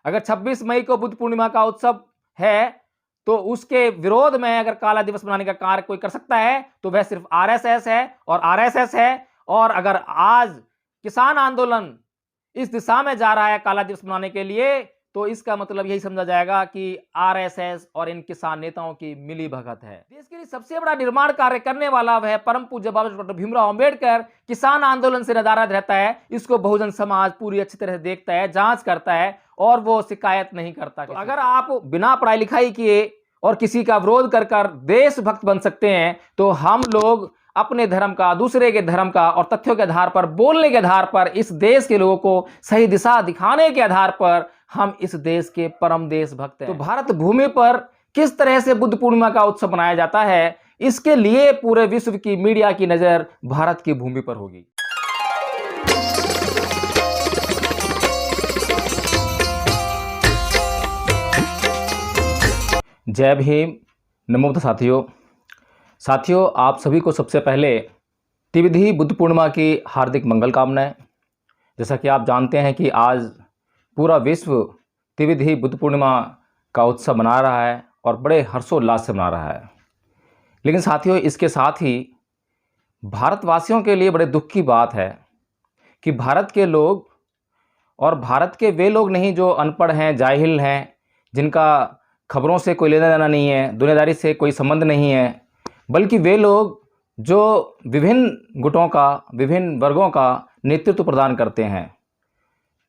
अगर 26 मई को बुद्ध पूर्णिमा का उत्सव है तो उसके विरोध में अगर काला दिवस मनाने का कार्य कोई कर सकता है तो वह सिर्फ आरएसएस है और आरएसएस है। और अगर आज किसान आंदोलन इस दिशा में जा रहा है काला दिवस मनाने के लिए, तो इसका मतलब यही समझा जाएगा कि आरएसएस और इन किसान नेताओं की मिली भगत है। देश के लिए सबसे बड़ा निर्माण कार्य करने वाला वह परम पूज्य बाबा डॉक्टर भीमराव अंबेडकर किसान आंदोलन से नदारद रहता है। इसको बहुजन समाज पूरी अच्छी तरह से देखता है, जांच करता है और वो शिकायत नहीं करता। तो अगर आप बिना पढ़ाई लिखाई किए और किसी का विरोध कर देशभक्त बन सकते हैं, तो हम लोग अपने धर्म का, दूसरे के धर्म का और तथ्यों के आधार पर, बोलने के आधार पर, इस देश के लोगों को सही दिशा दिखाने के आधार पर हम इस देश के परम देशभक्त हैं। तो भारत भूमि पर किस तरह से बुद्ध पूर्णिमा का उत्सव मनाया जाता है, इसके लिए पूरे विश्व की मीडिया की नजर भारत की भूमि पर होगी। जय भीम, नमो बुद्ध। साथियों, आप सभी को सबसे पहले त्रिविधी बुद्ध पूर्णिमा की हार्दिक मंगल कामनाएं। जैसा कि आप जानते हैं कि आज पूरा विश्व त्रिविधी बुद्ध पूर्णिमा का उत्सव मना रहा है और बड़े हर्षोल्लास से मना रहा है। लेकिन साथियों, इसके साथ ही भारतवासियों के लिए बड़े दुख की बात है कि भारत के लोग, और भारत के वे लोग नहीं जो अनपढ़ हैं, जाहिल हैं, जिनका खबरों से कोई लेना देना नहीं है, दुनियादारी से कोई संबंध नहीं है, बल्कि वे लोग जो विभिन्न गुटों का, विभिन्न वर्गों का नेतृत्व प्रदान करते हैं,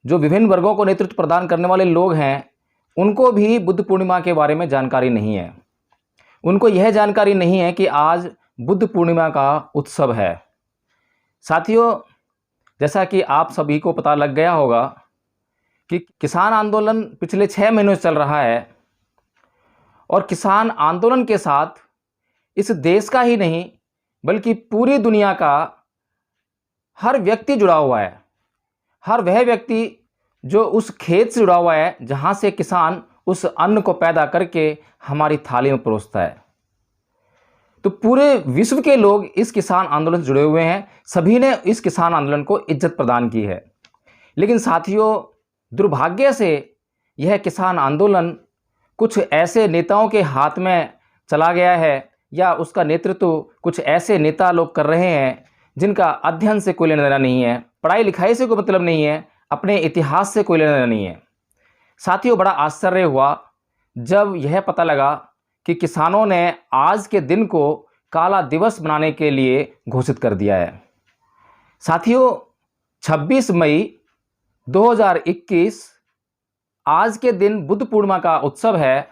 जो विभिन्न वर्गों को नेतृत्व प्रदान करने वाले लोग हैं, उनको भी बुद्ध पूर्णिमा के बारे में जानकारी नहीं है। उनको यह जानकारी नहीं है कि आज बुद्ध पूर्णिमा का उत्सव है। साथियों, जैसा कि आप सभी को पता लग गया होगा कि किसान आंदोलन पिछले 6 महीनों से चल रहा है और किसान आंदोलन के साथ इस देश का ही नहीं बल्कि पूरी दुनिया का हर व्यक्ति जुड़ा हुआ है। हर वह व्यक्ति जो उस खेत से जुड़ा हुआ है जहां से किसान उस अन्न को पैदा करके हमारी थाली में परोसता है। तो पूरे विश्व के लोग इस किसान आंदोलन से जुड़े हुए हैं। सभी ने इस किसान आंदोलन को इज्जत प्रदान की है। लेकिन साथियों, दुर्भाग्य से यह किसान आंदोलन कुछ ऐसे नेताओं के हाथ में चला गया है, या उसका नेतृत्व कुछ ऐसे नेता लोग कर रहे हैं जिनका अध्ययन से कोई लेना देना नहीं है, पढ़ाई लिखाई से कोई मतलब नहीं है, अपने इतिहास से कोई लेना देना नहीं है। साथियों, बड़ा आश्चर्य हुआ जब यह पता लगा कि किसानों ने आज के दिन को काला दिवस मनाने के लिए घोषित कर दिया है। साथियों, 26 मई 2021 आज के दिन बुद्ध पूर्णिमा का उत्सव है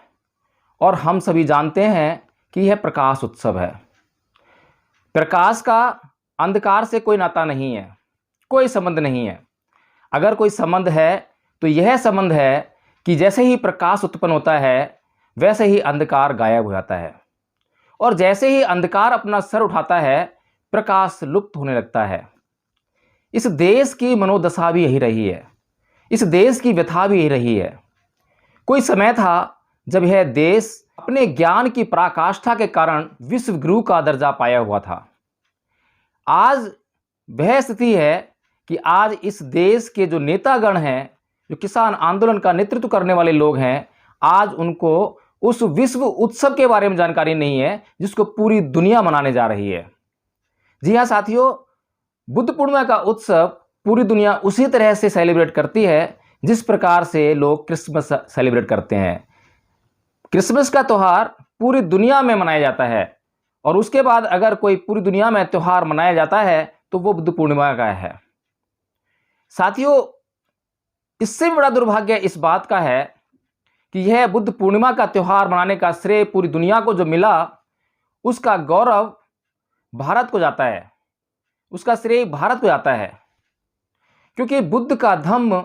और हम सभी जानते हैं कि यह प्रकाश उत्सव है। प्रकाश का अंधकार से कोई नाता नहीं है, कोई संबंध नहीं है। अगर कोई संबंध है तो यह संबंध है कि जैसे ही प्रकाश उत्पन्न होता है वैसे ही अंधकार गायब हो जाता है, और जैसे ही अंधकार अपना सर उठाता है प्रकाश लुप्त होने लगता है। इस देश की मनोदशा भी यही रही है, इस देश की व्यथा भी यही रही है। कोई समय था जब यह देश अपने ज्ञान की पराकाष्ठा के कारण विश्व गुरु का दर्जा पाया हुआ था। आज वह स्थिति है कि आज इस देश के जो नेतागण हैं, जो किसान आंदोलन का नेतृत्व करने वाले लोग हैं, आज उनको उस विश्व उत्सव के बारे में जानकारी नहीं है जिसको पूरी दुनिया मनाने जा रही है। जी हाँ साथियों, बुद्ध पूर्णिमा का उत्सव पूरी दुनिया उसी तरह से सेलिब्रेट करती है जिस प्रकार से लोग क्रिसमस सेलिब्रेट करते हैं। क्रिसमस का त्यौहार पूरी दुनिया में मनाया जाता है, और उसके बाद अगर कोई पूरी दुनिया में त्यौहार मनाया जाता है तो वो बुद्ध पूर्णिमा का है। साथियों, इससे बड़ा दुर्भाग्य इस बात का है कि यह बुद्ध पूर्णिमा का त्यौहार मनाने का श्रेय पूरी दुनिया को जो मिला, उसका गौरव भारत को जाता है, उसका श्रेय भारत को जाता है, क्योंकि बुद्ध का धम्म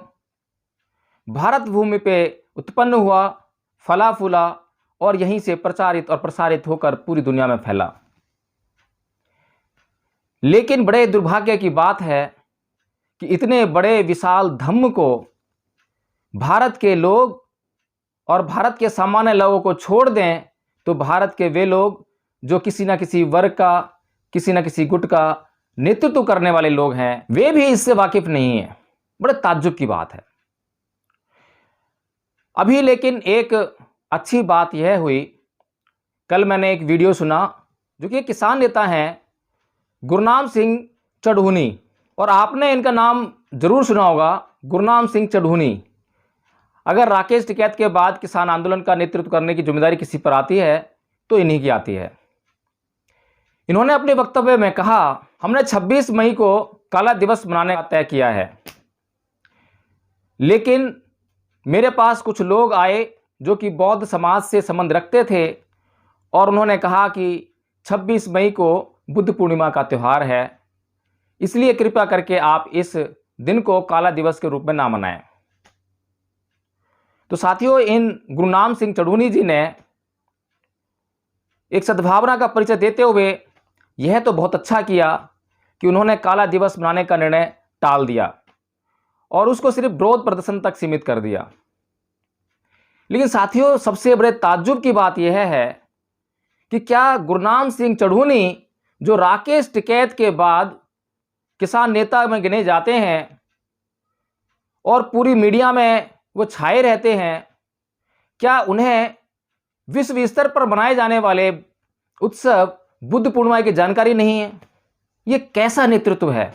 भारत भूमि पे उत्पन्न हुआ, फला फूला और यहीं से प्रचारित और प्रसारित होकर पूरी दुनिया में फैला। लेकिन बड़े दुर्भाग्य की बात है कि इतने बड़े विशाल धम्म को भारत के लोग और भारत के सामान्य लोगों को छोड़ दें तो भारत के वे लोग जो किसी न किसी वर्ग का, किसी न किसी गुट का नेतृत्व करने वाले लोग हैं, वे भी इससे वाकिफ नहीं हैं। बड़े ताज्जुब की बात है। अभी लेकिन एक अच्छी बात यह हुई, कल मैंने एक वीडियो सुना जो कि एक किसान नेता हैं गुरनाम सिंह चढ़ूनी, और आपने इनका नाम जरूर सुना होगा, गुरनाम सिंह चढ़ूनी। अगर राकेश टिकैत के बाद किसान आंदोलन का नेतृत्व करने की जिम्मेदारी किसी पर आती है तो इन्हीं की आती है। इन्होंने अपने वक्तव्य में कहा, हमने 26 मई को काला दिवस मनाने का तय किया है, लेकिन मेरे पास कुछ लोग आए जो कि बौद्ध समाज से संबंध रखते थे और उन्होंने कहा कि 26 मई को बुद्ध पूर्णिमा का त्यौहार है, इसलिए कृपया करके आप इस दिन को काला दिवस के रूप में ना मनाएं। तो साथियों, इन गुरनाम सिंह चढ़ूनी जी ने एक सद्भावना का परिचय देते हुए यह तो बहुत अच्छा किया कि उन्होंने काला दिवस मनाने का निर्णय टाल दिया और उसको सिर्फ विरोध प्रदर्शन तक सीमित कर दिया। लेकिन साथियों, सबसे बड़े ताज्जुब की बात यह है कि क्या गुरनाम सिंह चढ़ूनी, जो राकेश टिकैत के बाद किसान नेता में गिने जाते हैं और पूरी मीडिया में वो छाए रहते हैं, क्या उन्हें विश्व स्तर पर मनाए जाने वाले उत्सव बुद्ध पूर्णिमा की जानकारी नहीं है? ये कैसा नेतृत्व है?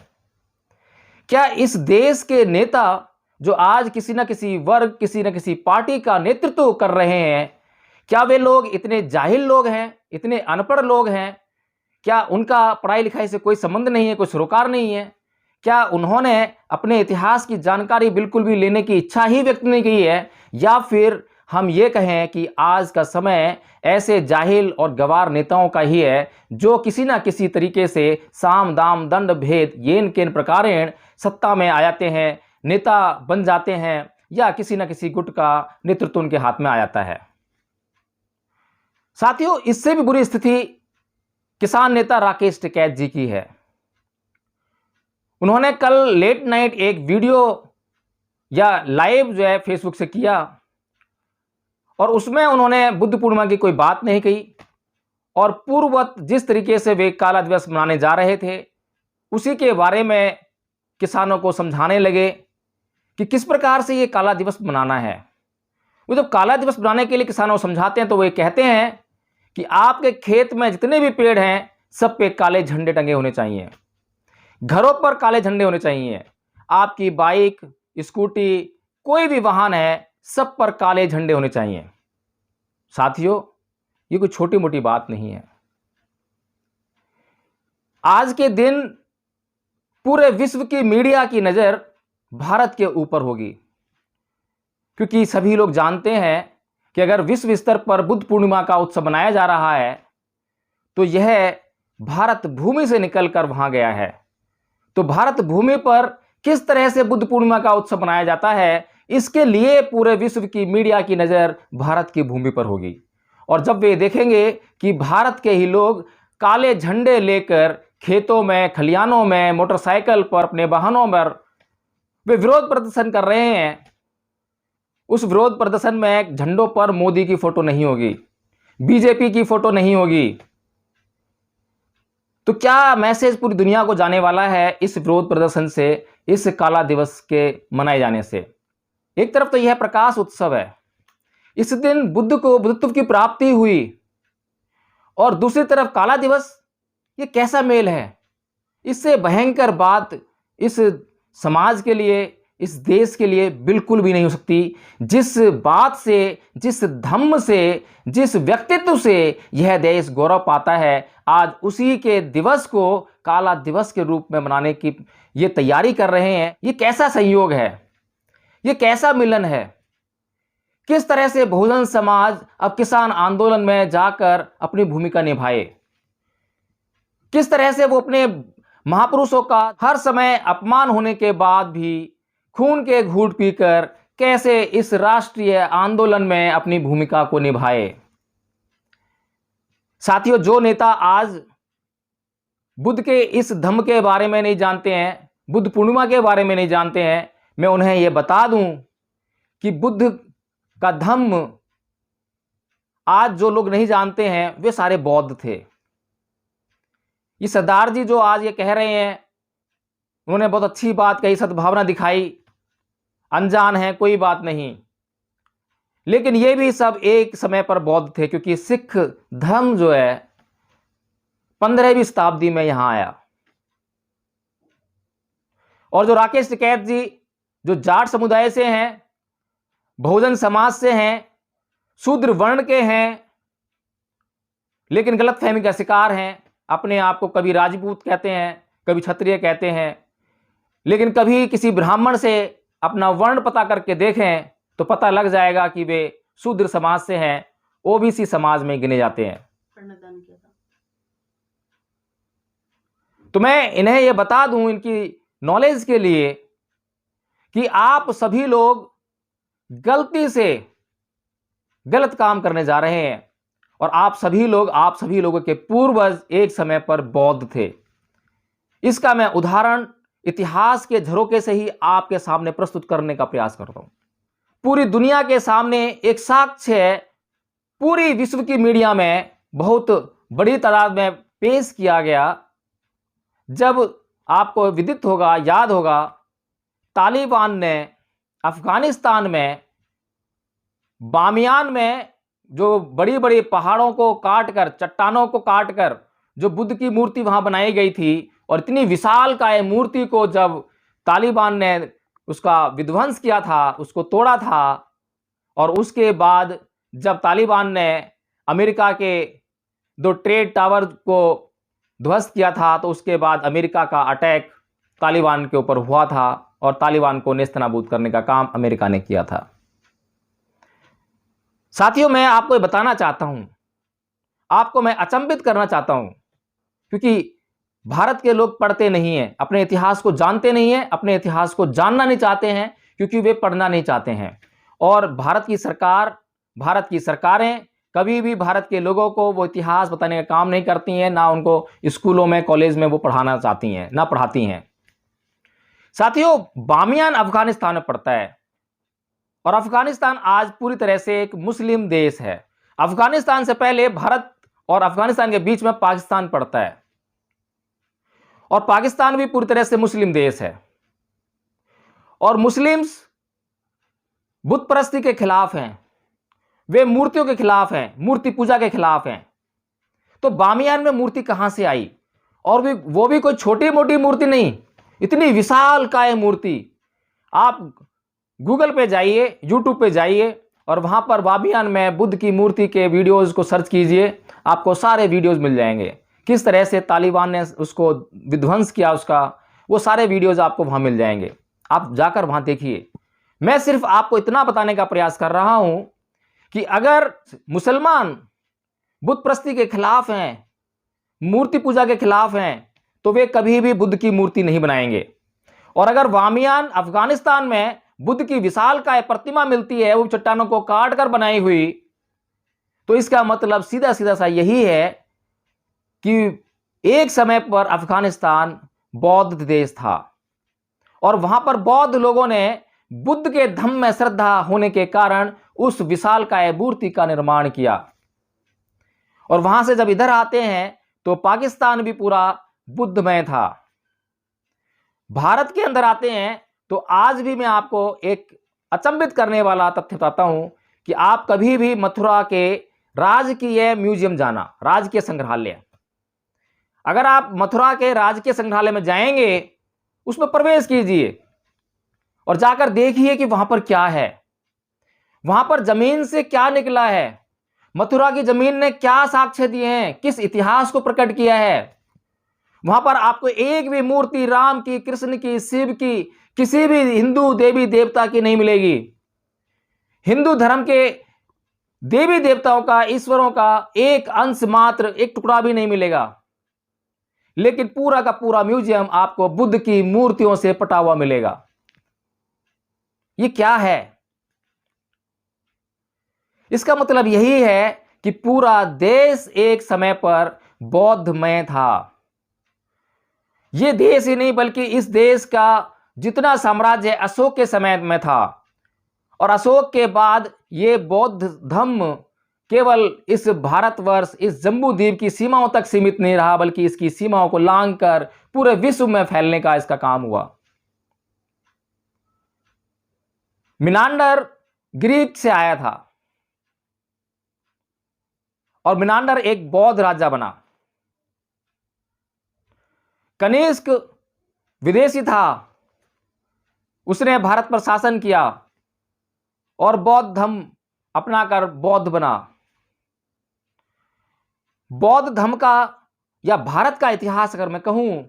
क्या इस देश के नेता जो आज किसी न किसी वर्ग, किसी न किसी पार्टी का नेतृत्व कर रहे हैं, क्या वे लोग इतने जाहिल लोग हैं, इतने अनपढ़ लोग हैं? क्या उनका पढ़ाई लिखाई से कोई संबंध नहीं है, कोई सरोकार नहीं है? क्या उन्होंने अपने इतिहास की जानकारी बिल्कुल भी लेने की इच्छा ही व्यक्त नहीं की है? या फिर हम ये कहें कि आज का समय ऐसे जाहिल और गवार नेताओं का ही है जो किसी ना किसी तरीके से साम दाम दंड भेद येन केन प्रकारेण सत्ता में आ जाते हैं, नेता बन जाते हैं, या किसी ना किसी गुट का नेतृत्व उनके हाथ में आ जाता है। साथियों, इससे भी बुरी स्थिति किसान नेता राकेश टिकैत जी की है। उन्होंने कल लेट नाइट एक वीडियो या लाइव जो है फेसबुक से किया और उसमें उन्होंने बुद्ध पूर्णिमा की कोई बात नहीं कही और पूर्ववत जिस तरीके से वे काला दिवस मनाने जा रहे थे उसी के बारे में किसानों को समझाने लगे कि किस प्रकार से ये काला दिवस मनाना है। वो जब काला दिवस मनाने के लिए किसानों को समझाते हैं तो वे कहते हैं कि आपके खेत में जितने भी पेड़ हैं सब पे काले झंडे टंगे होने चाहिए, घरों पर काले झंडे होने चाहिए, आपकी बाइक, स्कूटी, कोई भी वाहन है सब पर काले झंडे होने चाहिए। साथियों, ये कोई छोटी मोटी बात नहीं है। आज के दिन पूरे विश्व की मीडिया की नजर भारत के ऊपर होगी, क्योंकि सभी लोग जानते हैं कि अगर विश्व स्तर पर बुद्ध पूर्णिमा का उत्सव मनाया जा रहा है तो यह भारत भूमि से निकलकर वहां गया है। तो भारत भूमि पर किस तरह से बुद्ध पूर्णिमा का उत्सव मनाया जाता है, इसके लिए पूरे विश्व की मीडिया की नज़र भारत की भूमि पर होगी। और जब वे देखेंगे कि भारत के ही लोग काले झंडे लेकर खेतों में, खलिहानों में, मोटरसाइकिल पर, अपने वाहनों पर वे विरोध प्रदर्शन कर रहे हैं, उस विरोध प्रदर्शन में झंडों पर मोदी की फोटो नहीं होगी, बीजेपी की फोटो नहीं होगी, तो क्या मैसेज पूरी दुनिया को जाने वाला है इस विरोध प्रदर्शन से, इस काला दिवस के मनाए जाने से? एक तरफ तो यह प्रकाश उत्सव है, इस दिन बुद्ध को बुद्धत्व की प्राप्ति हुई, और दूसरी तरफ काला दिवस, ये कैसा मेल है? इससे भयंकर बात इस समाज के लिए, इस देश के लिए बिल्कुल भी नहीं हो सकती। जिस बात से, जिस धम्म से, जिस व्यक्तित्व से यह देश गौरव पाता है, आज उसी के दिवस को काला दिवस के रूप में मनाने की ये तैयारी कर रहे हैं। ये कैसा संयोग है? ये कैसा मिलन है? किस तरह से बहुजन समाज अब किसान आंदोलन में जाकर अपनी भूमिका निभाए? किस तरह से वो अपने महापुरुषों का हर समय अपमान होने के बाद भी खून के घूंट पीकर कैसे इस राष्ट्रीय आंदोलन में अपनी भूमिका को निभाए? साथियों, जो नेता आज बुद्ध के इस धम्म के बारे में नहीं जानते हैं, बुद्ध पूर्णिमा के बारे में नहीं जानते हैं, मैं उन्हें यह बता दूं कि बुद्ध का धम्म आज जो लोग नहीं जानते हैं वे सारे बौद्ध थे। ये सरदार जी जो आज ये कह रहे हैं, उन्होंने बहुत अच्छी बात कही, सद्भावना दिखाई, अनजान है कोई बात नहीं, लेकिन ये भी सब एक समय पर बौद्ध थे, क्योंकि सिख धर्म जो है 15वीं शताब्दी में यहां आया। और जो राकेश टिकैत जी जो जाट समुदाय से हैं, बहुजन समाज से हैं, शूद्र वर्ण के हैं, लेकिन गलतफहमी का शिकार हैं, अपने आप को कभी राजपूत कहते हैं, कभी क्षत्रिय कहते हैं, लेकिन कभी किसी ब्राह्मण से अपना वर्ण पता करके देखें तो पता लग जाएगा कि वे शूद्र समाज से हैं, ओबीसी समाज में गिने जाते हैं। तो मैं इन्हें यह बता दूं इनकी नॉलेज के लिए कि आप सभी लोग गलती से गलत काम करने जा रहे हैं, और आप सभी लोगों के पूर्वज एक समय पर बौद्ध थे। इसका मैं उदाहरण इतिहास के झरोके से ही आपके सामने प्रस्तुत करने का प्रयास करता हूं। पूरी दुनिया के सामने एक साक्ष्य है, पूरी विश्व की मीडिया में बहुत बड़ी तादाद में पेश किया गया। जब आपको विदित होगा, याद होगा, तालिबान ने अफगानिस्तान में बामियान में जो बड़ी बड़ी पहाड़ों को काटकर, चट्टानों को काटकर जो बुद्ध की मूर्ति वहां बनाई गई थी, और इतनी विशालकाय मूर्ति को जब तालिबान ने उसका विध्वंस किया था, उसको तोड़ा था, और उसके बाद जब तालिबान ने अमेरिका के 2 ट्रेड टावर को ध्वस्त किया था, तो उसके बाद अमेरिका का अटैक तालिबान के ऊपर हुआ था, और तालिबान को नेस्तनाबूद करने का काम अमेरिका ने किया था। साथियों, मैं आपको ये बताना चाहता हूं, आपको मैं अचंभित करना चाहता हूं, क्योंकि भारत के लोग पढ़ते नहीं हैं, अपने इतिहास को जानते नहीं हैं, अपने इतिहास को जानना नहीं चाहते हैं, क्योंकि वे पढ़ना नहीं चाहते हैं। और भारत की सरकारें कभी भी भारत के लोगों को वो इतिहास बताने का काम नहीं करती हैं, ना उनको स्कूलों में, कॉलेज में वो पढ़ाना चाहती हैं, ना पढ़ाती हैं। साथियों, बामियान अफगानिस्तान में पड़ता है, और अफगानिस्तान आज पूरी तरह से एक मुस्लिम देश है। अफगानिस्तान से पहले भारत और अफगानिस्तान के बीच में पाकिस्तान पड़ता है, और पाकिस्तान भी पूरी तरह से मुस्लिम देश है। और मुस्लिम्स बुत परस्ती के खिलाफ हैं, वे मूर्तियों के खिलाफ हैं, मूर्ति पूजा के खिलाफ हैं। तो बामियान में मूर्ति कहां से आई? और वो भी कोई छोटी मोटी मूर्ति नहीं, इतनी विशालकाय मूर्ति। आप गूगल पे जाइए, यूट्यूब पे जाइए, और वहां पर बामियान में बुद्ध की मूर्ति के वीडियोस को सर्च कीजिए, आपको सारे वीडियोस मिल जाएंगे। किस तरह से तालिबान ने उसको विध्वंस किया, उसका वो सारे वीडियोस आपको वहां मिल जाएंगे। आप जाकर वहां देखिए। मैं सिर्फ आपको इतना बताने का प्रयास कर रहा हूं कि अगर मुसलमान बुत परस्ती के खिलाफ हैं, मूर्ति पूजा के खिलाफ हैं, तो वे कभी भी बुद्ध की मूर्ति नहीं बनाएंगे। और अगर बामियान अफगानिस्तान में बुद्ध की विशालकाय प्रतिमा मिलती है, वो चट्टानों को काट कर बनाई हुई, तो इसका मतलब सीधा सीधा सा यही है कि एक समय पर अफगानिस्तान बौद्ध देश था, और वहां पर बौद्ध लोगों ने बुद्ध के धम्म में श्रद्धा होने के कारण उस विशालकाय मूर्ति का निर्माण किया। और वहां से जब इधर आते हैं तो पाकिस्तान भी पूरा बुद्धमय था। भारत के अंदर आते हैं तो आज भी मैं आपको एक अचंभित करने वाला तथ्य बताता हूं कि आप कभी भी मथुरा के राजकीय म्यूजियम जाना, राजकीय संग्रहालय, अगर आप मथुरा के राजकीय संग्रहालय में जाएंगे, उसमें प्रवेश कीजिए और जाकर देखिए कि वहां पर क्या है, वहां पर जमीन से क्या निकला है, मथुरा की जमीन ने क्या साक्ष्य दिए हैं, किस इतिहास को प्रकट किया है। वहां पर आपको एक भी मूर्ति राम की, कृष्ण की, शिव की, किसी भी हिंदू देवी देवता की नहीं मिलेगी। हिंदू धर्म के देवी देवताओं का, ईश्वरों का एक अंश मात्र, एक टुकड़ा भी नहीं मिलेगा। लेकिन पूरा का पूरा म्यूजियम आपको बुद्ध की मूर्तियों से पटा हुआ मिलेगा। ये क्या है? इसका मतलब यही है कि पूरा देश एक समय पर बौद्धमय था। यह देश ही नहीं बल्कि इस देश का जितना साम्राज्य अशोक के समय में था, और अशोक के बाद यह बौद्ध धर्म केवल इस भारतवर्ष, इस जम्बू द्वीप की सीमाओं तक सीमित नहीं रहा, बल्कि इसकी सीमाओं को लांघकर पूरे विश्व में फैलने का इसका काम हुआ। मिनांडर ग्रीक से आया था, और मिनांडर एक बौद्ध राजा बना। कनिष्क विदेशी था, उसने भारत पर शासन किया और बौद्ध धर्म अपनाकर बौद्ध बना। बौद्ध धर्म का या भारत का इतिहास अगर मैं कहूं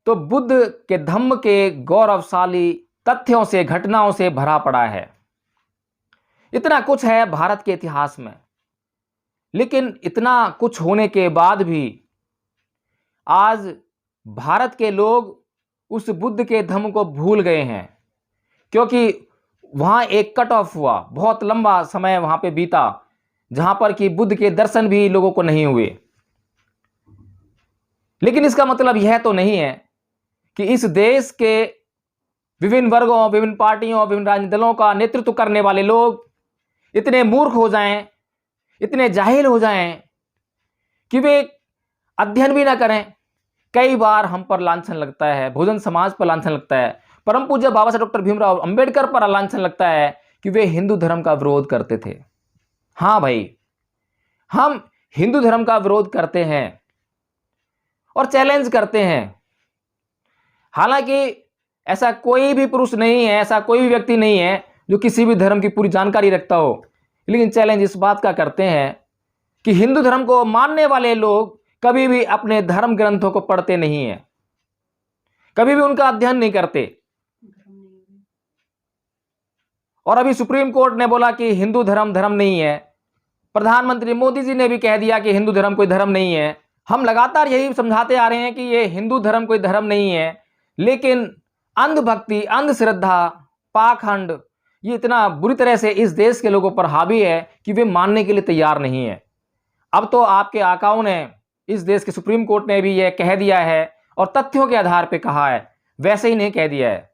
तो बुद्ध के धम्म के गौरवशाली तथ्यों से, घटनाओं से भरा पड़ा है। इतना कुछ है भारत के इतिहास में, लेकिन इतना कुछ होने के बाद भी आज भारत के लोग उस बुद्ध के धम्म को भूल गए हैं, क्योंकि वहां एक कट ऑफ हुआ, बहुत लंबा समय वहां पे बीता जहां पर कि बुद्ध के दर्शन भी लोगों को नहीं हुए। लेकिन इसका मतलब यह तो नहीं है कि इस देश के विभिन्न वर्गों, विभिन्न पार्टियों, विभिन्न राजनीतिक दलों का नेतृत्व करने वाले लोग इतने मूर्ख हो जाएं, इतने जाहिल हो जाएं कि वे अध्ययन भी ना करें। कई बार हम पर लांछन लगता है, बहुजन समाज पर लांछन लगता है, परम पूज्य बाबा साहब डॉक्टर भीमराव अंबेडकर पर लांछन लगता है कि वे हिंदू धर्म का विरोध करते थे। हाँ भाई, हम हिंदू धर्म का विरोध करते हैं और चैलेंज करते हैं। हालांकि ऐसा कोई भी पुरुष नहीं है, ऐसा कोई भी व्यक्ति नहीं है जो किसी भी धर्म की पूरी जानकारी रखता हो, लेकिन चैलेंज इस बात का करते हैं कि हिंदू धर्म को मानने वाले लोग कभी भी अपने धर्म ग्रंथों को पढ़ते नहीं हैं, कभी भी उनका अध्ययन नहीं करते। और अभी सुप्रीम कोर्ट ने बोला कि हिंदू धर्म धर्म नहीं है। प्रधानमंत्री मोदी जी ने भी कह दिया कि हिंदू धर्म कोई धर्म नहीं है। हम लगातार यही समझाते आ रहे हैं कि ये हिंदू धर्म कोई धर्म नहीं है, लेकिन अंधभक्ति, अंधश्रद्धा, पाखंड ये इतना बुरी तरह से इस देश के लोगों पर हावी है कि वे मानने के लिए तैयार नहीं है। अब तो आपके आकाओं ने, इस देश के सुप्रीम कोर्ट ने भी यह कह दिया है और तथ्यों के आधार पर कहा है, वैसे ही नहीं कह दिया है।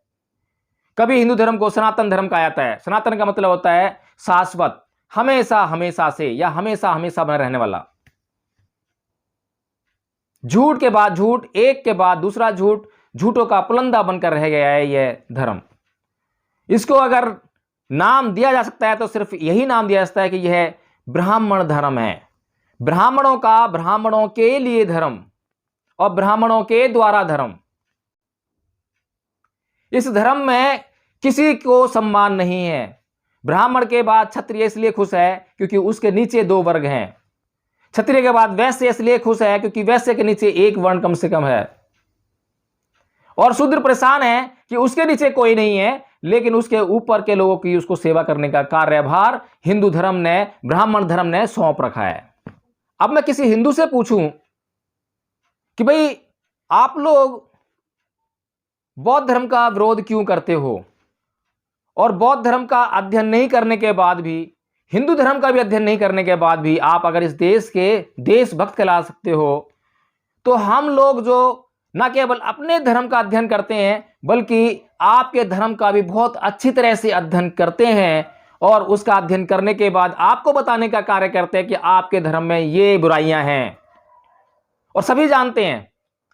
कभी हिंदू धर्म को सनातन धर्म कहा जाता है। सनातन का मतलब होता है शाश्वत, हमेशा हमेशा से या हमेशा हमेशा बना रहने वाला। झूठ के बाद झूठ, एक के बाद दूसरा झूठ, झूठों का पुलंदा बनकर रह गया है यह धर्म। इसको अगर नाम दिया जा सकता है तो सिर्फ यही नाम दिया जा सकता है कि यह ब्राह्मण धर्म है। ब्राह्मणों का, ब्राह्मणों के लिए धर्म और ब्राह्मणों के द्वारा धर्म। इस धर्म में किसी को सम्मान नहीं है। ब्राह्मण के बाद क्षत्रिय इसलिए खुश है क्योंकि उसके नीचे दो वर्ग हैं। क्षत्रिय के बाद वैश्य इसलिए खुश है क्योंकि वैश्य के नीचे एक वर्ण कम से कम है। और शूद्र परेशान है कि उसके नीचे कोई नहीं है, लेकिन उसके ऊपर के लोगों की उसको सेवा करने का कार्यभार हिंदू धर्म ने, ब्राह्मण धर्म ने सौंप रखा है। अब मैं किसी हिंदू से पूछूं कि भाई आप लोग बौद्ध धर्म का विरोध क्यों करते हो, और बौद्ध धर्म का अध्ययन नहीं करने के बाद भी, हिंदू धर्म का भी अध्ययन नहीं करने के बाद भी आप अगर इस देश के देशभक्त कहला सकते हो, तो हम लोग जो न केवल अपने धर्म का अध्ययन करते हैं बल्कि आपके धर्म का भी बहुत अच्छी तरह से अध्ययन करते हैं, और उसका अध्ययन करने के बाद आपको बताने का कार्य करते हैं कि आपके धर्म में ये बुराइयां हैं। और सभी जानते हैं,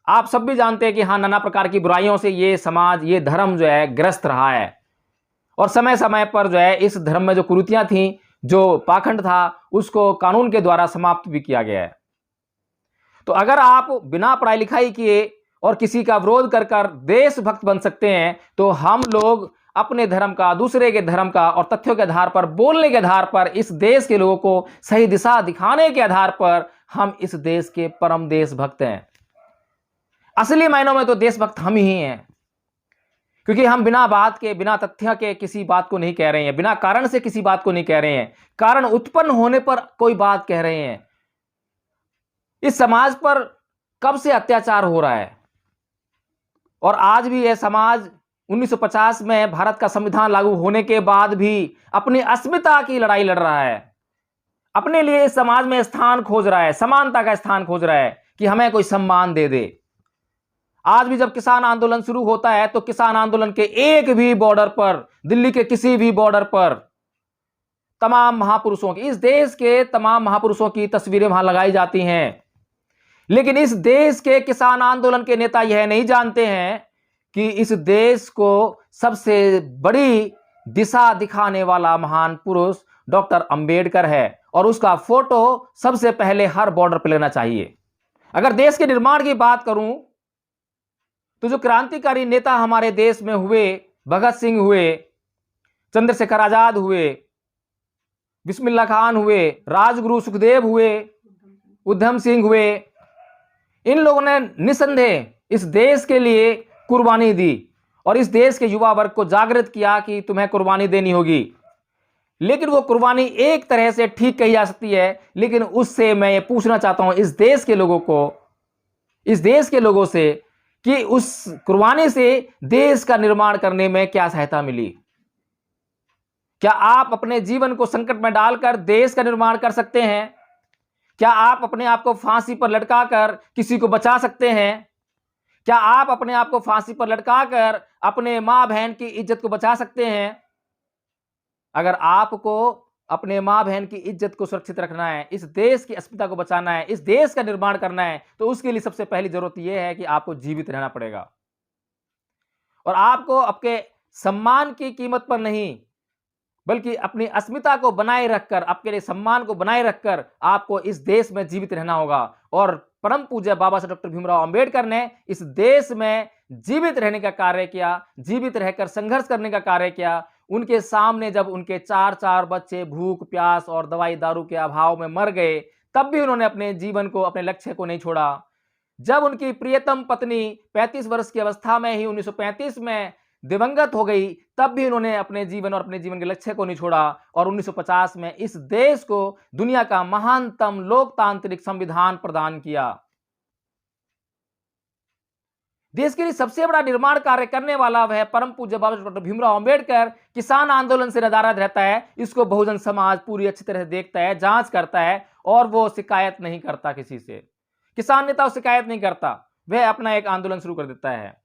आप सब भी जानते हैं कि हाँ, नाना प्रकार की बुराइयों से ये समाज, ये धर्म जो है ग्रस्त रहा है। और समय समय पर जो है इस धर्म में जो कुरीतियां थी, जो पाखंड था, उसको कानून के द्वारा समाप्त भी किया गया है। तो अगर आप बिना पढ़ाई लिखाई किए और किसी का विरोध कर कर देशभक्त बन सकते हैं, तो हम लोग अपने धर्म का, दूसरे के धर्म का और तथ्यों के आधार पर, बोलने के आधार पर, इस देश के लोगों को सही दिशा दिखाने के आधार पर हम इस देश के परम देशभक्त हैं। असली मायनों में तो देशभक्त हम ही हैं, क्योंकि हम बिना बात के, बिना तथ्य के किसी बात को नहीं कह रहे हैं, बिना कारण से किसी बात को नहीं कह रहे हैं, कारण उत्पन्न होने पर कोई बात कह रहे हैं। इस समाज पर कब से अत्याचार हो रहा है, और आज भी यह समाज 1950 में भारत का संविधान लागू होने के बाद भी अपनी अस्मिता की लड़ाई लड़ रहा है। अपने लिए इस समाज में स्थान खोज रहा है, समानता का स्थान खोज रहा है कि हमें कोई सम्मान दे दे। आज भी जब किसान आंदोलन शुरू होता है तो किसान आंदोलन के एक भी बॉर्डर पर, दिल्ली के किसी भी बॉर्डर पर तमाम महापुरुषों की, इस देश के तमाम महापुरुषों की तस्वीरें वहां लगाई जाती हैं। लेकिन इस देश के किसान आंदोलन के नेता यह नहीं जानते हैं कि इस देश को सबसे बड़ी दिशा दिखाने वाला महान पुरुष डॉक्टर अंबेडकर है और उसका फोटो सबसे पहले हर बॉर्डर पर लेना चाहिए। अगर देश के निर्माण की बात करूं तो जो क्रांतिकारी नेता हमारे देश में हुए, भगत सिंह हुए, चंद्रशेखर आजाद हुए, बिस्मिल्लाह खान हुए, राजगुरु सुखदेव हुए, उधम सिंह हुए, इन लोगों ने निसंदेह इस देश के लिए कुर्बानी दी और इस देश के युवा वर्ग को जागृत किया कि तुम्हें कुर्बानी देनी होगी। लेकिन वो कुर्बानी एक तरह से ठीक कही जा सकती है, लेकिन उससे मैं ये पूछना चाहता हूं इस देश के लोगों को, इस देश के लोगों से, कि उस कुर्बानी से देश का निर्माण करने में क्या सहायता मिली? क्या आप अपने जीवन को संकट में डालकर देश का निर्माण कर सकते हैं? क्या आप अपने आप को फांसी पर लटकाकर किसी को बचा सकते हैं? क्या आप अपने आप को फांसी पर लटकाकर अपने मां बहन की इज्जत को बचा सकते हैं? अगर आपको अपने मां बहन की इज्जत को सुरक्षित रखना है, इस देश की अस्मिता को बचाना है, इस देश का निर्माण करना है, तो उसके लिए सबसे पहली जरूरत यह है कि आपको जीवित रहना पड़ेगा। और आपको आपके सम्मान की कीमत पर नहीं, बल्कि अपनी अस्मिता को बनाए रखकर, आपके लिए सम्मान को बनाए रखकर आपको इस देश में जीवित रहना होगा। और परम पूज्य बाबा साहब डॉक्टर भीमराव अंबेडकर ने इस देश में जीवित रहने का कार्य किया, जीवित रहकर संघर्ष करने का कार्य किया। उनके सामने जब उनके 4-4 बच्चे भूख प्यास और दवाई दारू के अभाव में मर गए, तब भी उन्होंने अपने जीवन को, अपने लक्ष्य को नहीं छोड़ा। जब उनकी प्रियतम पत्नी 35 वर्ष की अवस्था में ही 1935 में दिवंगत हो गई, तब भी उन्होंने अपने जीवन और अपने जीवन के लक्ष्य को नहीं छोड़ा और 1950 में इस देश को दुनिया का महानतम लोकतांत्रिक संविधान प्रदान किया। देश के लिए सबसे बड़ा निर्माण कार्य करने वाला वह परम पूज्य बाबा डॉक्टर भीमराव अंबेडकर किसान आंदोलन से नदारद रहता है। इसको बहुजन समाज पूरी अच्छी तरह से देखता है, जांच करता है और वो शिकायत नहीं करता किसी से। किसान नेता शिकायत नहीं करता, वह अपना एक आंदोलन शुरू कर देता है,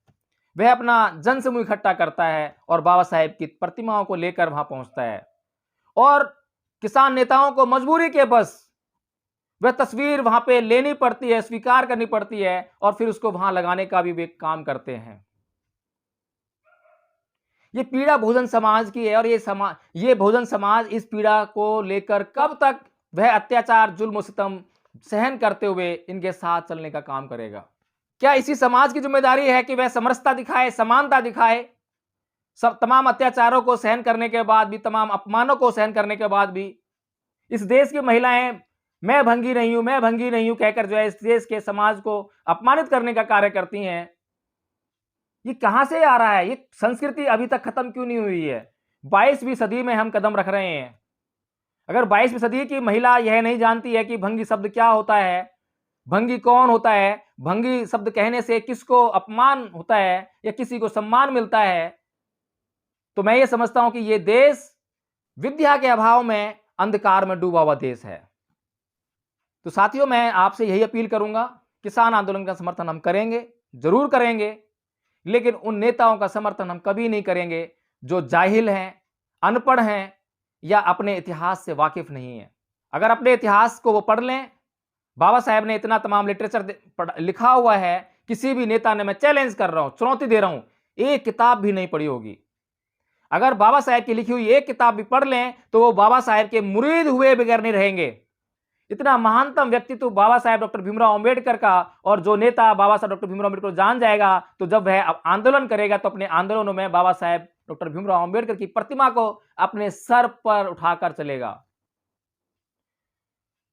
वह अपना जनसमूह इकट्ठा करता है और बाबा साहेब की प्रतिमाओं को लेकर वहां पहुंचता है। और किसान नेताओं को मजबूरी के बस वह तस्वीर वहां पे लेनी पड़ती है, स्वीकार करनी पड़ती है और फिर उसको वहां लगाने का भी वे काम करते हैं। ये पीड़ा बहुजन समाज की है और ये बहुजन समाज इस पीड़ा को लेकर कब तक वह अत्याचार, जुल्म, सितम सहन करते हुए इनके साथ चलने का काम करेगा? क्या इसी समाज की जिम्मेदारी है कि वह समरसता दिखाए, समानता दिखाए? सब तमाम अत्याचारों को सहन करने के बाद भी, तमाम अपमानों को सहन करने के बाद भी इस देश की महिलाएं मैं भंगी नहीं हूं, मैं भंगी नहीं हूं कहकर जो है इस देश के समाज को अपमानित करने का कार्य करती हैं। ये कहां से आ रहा है? ये संस्कृति अभी तक खत्म क्यों नहीं हुई है? 22वीं सदी में हम कदम रख रहे हैं। अगर 22वीं सदी की महिला यह नहीं जानती है कि भंगी शब्द क्या होता है, भंगी कौन होता है, भंगी शब्द कहने से किसको अपमान होता है या किसी को सम्मान मिलता है, तो मैं ये समझता हूं कि ये देश विद्या के अभाव में अंधकार में डूबा हुआ देश है। तो साथियों, मैं आपसे यही अपील करूंगा, किसान आंदोलन का समर्थन हम करेंगे, जरूर करेंगे, लेकिन उन नेताओं का समर्थन हम कभी नहीं करेंगे जो जाहिल हैं, अनपढ़ हैं या अपने इतिहास से वाकिफ नहीं है। अगर अपने इतिहास को वो पढ़ लें, बाबा साहेब ने इतना तमाम लिटरेचर लिखा हुआ है, किसी भी नेता ने, मैं चैलेंज कर रहा हूं, चुनौती दे रहा हूं, एक किताब भी नहीं पढ़ी होगी। अगर बाबा साहेब की लिखी हुई एक किताब भी पढ़ लें तो वो बाबा साहेब के मुरीद हुए बगैर नहीं रहेंगे। इतना महानतम व्यक्तित्व बाबा साहेब डॉक्टर भीमराव अंबेडकर का, और जो नेता बाबा साहेब डॉक्टर भीमराव अंबेडकर को जान जाएगा तो जब वह आंदोलन करेगा तो अपने आंदोलनों में बाबा साहेब डॉक्टर भीमराव अंबेडकर की प्रतिमा को अपने सर पर उठाकर चलेगा।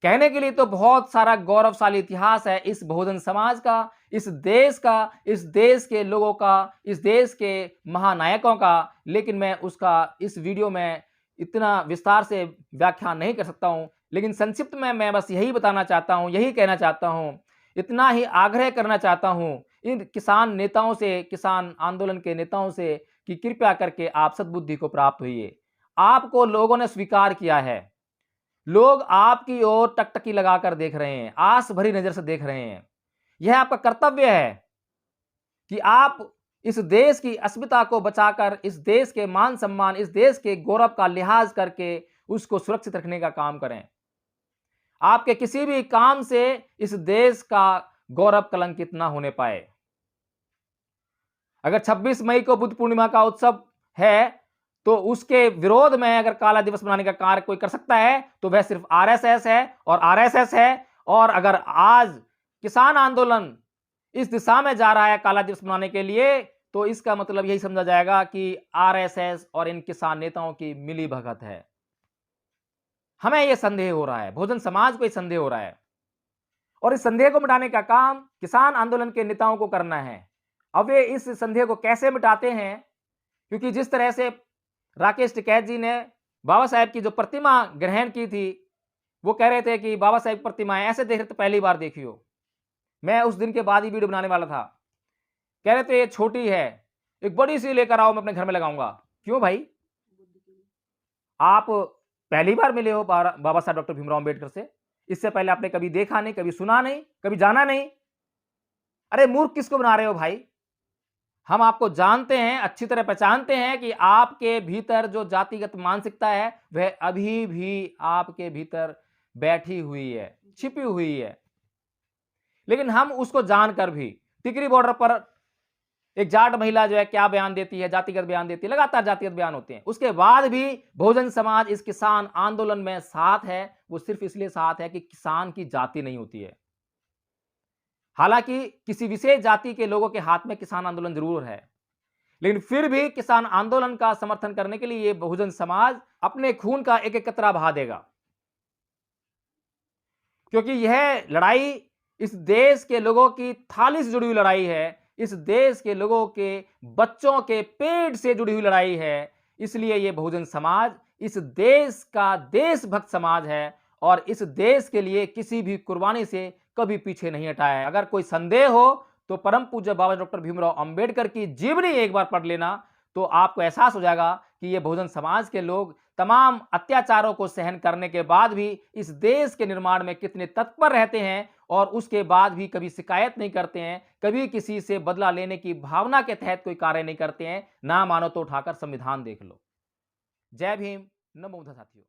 कहने के लिए तो बहुत सारा गौरवशाली इतिहास है इस बहुजन समाज का, इस देश का, इस देश के लोगों का, इस देश के महानायकों का, लेकिन मैं उसका इस वीडियो में इतना विस्तार से व्याख्यान नहीं कर सकता हूं। लेकिन संक्षिप्त में मैं बस यही बताना चाहता हूं, यही कहना चाहता हूं, इतना ही आग्रह करना चाहता हूं इन किसान नेताओं से, किसान आंदोलन के नेताओं से, कि कृपया करके आप सद्बुद्धि को प्राप्त होइए। आपको लोगों ने स्वीकार किया है, लोग आपकी ओर टकटकी लगाकर देख रहे हैं, आस भरी नजर से देख रहे हैं। यह आपका कर्तव्य है कि आप इस देश की अस्मिता को बचाकर, इस देश के मान सम्मान, इस देश के गौरव का लिहाज करके उसको सुरक्षित रखने का काम करें। आपके किसी भी काम से इस देश का गौरव कलंकित ना होने पाए। अगर 26 मई को बुद्ध पूर्णिमा का उत्सव है तो उसके विरोध में अगर काला दिवस मनाने का कार्य कोई कर सकता है तो वह सिर्फ आरएसएस है और आरएसएस है। और अगर आज किसान आंदोलन इस दिशा में जा रहा है काला दिवस मनाने के लिए, तो इसका मतलब यही समझा जाएगा कि आरएसएस और इन किसान नेताओं की मिलीभगत है। हमें यह संदेह हो रहा है, बहुजन समाज को यह संदेह हो रहा है, और इस संदेह को मिटाने का काम किसान आंदोलन के नेताओं को करना है। अब वे इस संदेह को कैसे मिटाते हैं, क्योंकि जिस तरह से राकेश टिकैत जी ने बाबा साहेब की जो प्रतिमा ग्रहण की थी, वो कह रहे थे कि बाबा साहेब की प्रतिमा है, ऐसे देख रहे तो पहली बार देखी हो। मैं उस दिन के बाद ही वीडियो बनाने वाला था। कह रहे थे ये छोटी है, एक बड़ी सी लेकर आओ, मैं अपने घर में लगाऊंगा। क्यों भाई, आप पहली बार मिले हो बाबा साहब डॉक्टर भीमराव अंबेडकर से? इससे पहले आपने कभी देखा नहीं, कभी सुना नहीं, कभी जाना नहीं। अरे मूर्ख किसको बना रहे हो भाई? हम आपको जानते हैं, अच्छी तरह पहचानते हैं कि आपके भीतर जो जातिगत मानसिकता है वह अभी भी आपके भीतर बैठी हुई है, छिपी हुई है। लेकिन हम उसको जानकर भी टिकरी बॉर्डर पर एक जाट महिला जो है क्या बयान देती है, जातिगत बयान देती है, लगातार जातिगत बयान होते हैं। उसके बाद भी बहुजन समाज इस किसान आंदोलन में साथ है। वो सिर्फ इसलिए साथ है कि किसान की जाति नहीं होती है। हालांकि किसी विशेष जाति के लोगों के हाथ में किसान आंदोलन जरूर है, लेकिन फिर भी किसान आंदोलन का समर्थन करने के लिए बहुजन समाज अपने खून का एक एक कतरा बहा देगा, क्योंकि यह लड़ाई इस देश के लोगों की थाली से जुड़ी हुई लड़ाई है, इस देश के लोगों के बच्चों के पेट से जुड़ी हुई लड़ाई है। इसलिए यह बहुजन समाज इस देश का देशभक्त समाज है और इस देश के लिए किसी भी कुर्बानी से कभी पीछे नहीं हटा है। अगर कोई संदेह हो तो परम पूज्य बाबा डॉक्टर भीमराव अंबेडकर की जीवनी एक बार पढ़ लेना, तो आपको एहसास हो जाएगा कि ये बहुजन समाज के लोग तमाम अत्याचारों को सहन करने के बाद भी इस देश के निर्माण में कितने तत्पर रहते हैं और उसके बाद भी कभी शिकायत नहीं करते हैं, कभी किसी से बदला लेने की भावना के तहत कोई कार्य नहीं करते हैं। ना मानो तो उठाकर संविधान देख लो। जय भीम, नमो बुद्धाय साथियों।